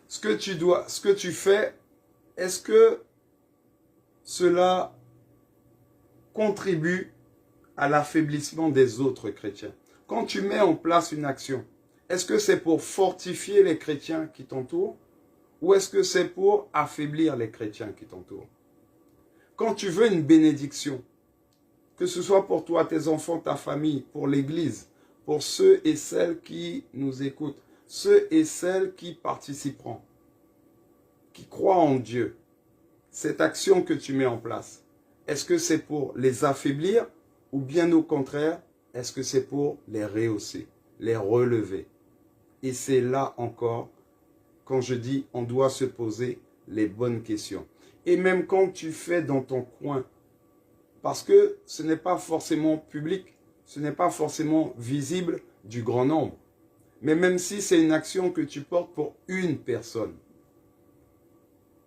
ce que tu fais, est-ce que cela contribue à l'affaiblissement des autres chrétiens? Quand tu mets en place une action, est-ce que c'est pour fortifier les chrétiens qui t'entourent ou est-ce que c'est pour affaiblir les chrétiens qui t'entourent? Quand tu veux une bénédiction, que ce soit pour toi, tes enfants, ta famille, pour l'Église, pour ceux et celles qui nous écoutent, ceux et celles qui participeront, qui croient en Dieu, cette action que tu mets en place, est-ce que c'est pour les affaiblir ou bien au contraire, est-ce que c'est pour les rehausser, les relever? Et c'est là encore, quand je dis on doit se poser les bonnes questions. Et même quand tu fais dans ton coin, parce que ce n'est pas forcément public, ce n'est pas forcément visible du grand nombre. Mais même si c'est une action que tu portes pour une personne,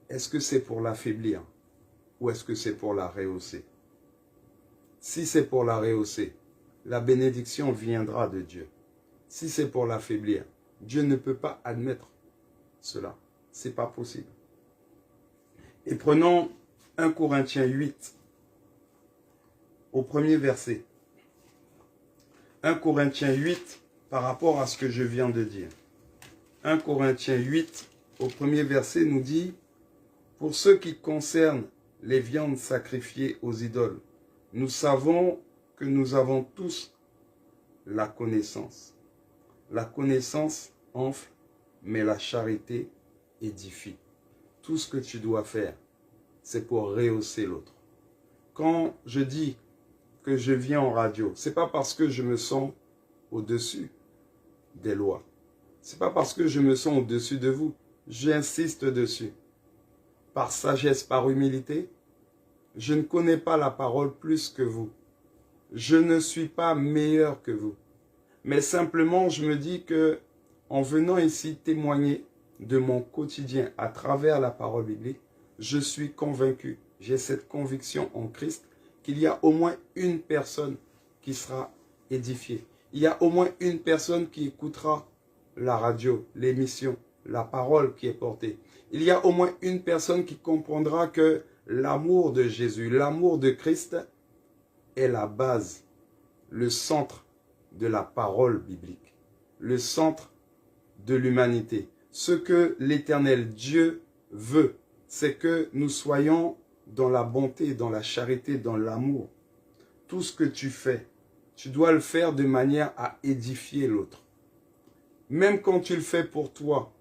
est-ce que c'est pour l'affaiblir ou est-ce que c'est pour la rehausser? Si c'est pour la rehausser, la bénédiction viendra de Dieu. Si c'est pour l'affaiblir, Dieu ne peut pas admettre cela. Ce n'est pas possible. Et prenons 1 Corinthiens 8, au premier verset. 1 Corinthiens 8, par rapport à ce que je viens de dire. 1 Corinthiens 8, au premier verset, nous dit « Pour ce qui concerne les viandes sacrifiées aux idoles, nous savons que nous avons tous la connaissance. La connaissance enfle, mais la charité édifie. » Tout ce que tu dois faire, c'est pour rehausser l'autre. Quand je dis que je viens en radio, ce n'est pas parce que je me sens au-dessus des lois. Ce n'est pas parce que je me sens au-dessus de vous. J'insiste dessus. Par sagesse, par humilité, je ne connais pas la parole plus que vous. Je ne suis pas meilleur que vous. Mais simplement, je me dis que en venant ici témoigner de mon quotidien à travers la parole biblique, je suis convaincu, j'ai cette conviction en Christ, qu'il y a au moins une personne qui sera édifiée. Il y a au moins une personne qui écoutera la radio, l'émission, la parole qui est portée. Il y a au moins une personne qui comprendra que l'amour de Jésus, l'amour de Christ est la base, le centre de la parole biblique, le centre de l'humanité. Ce que l'Éternel Dieu veut, c'est que nous soyons dans la bonté, dans la charité, dans l'amour. Tout ce que tu fais, tu dois le faire de manière à édifier l'autre. Même quand tu le fais pour toi,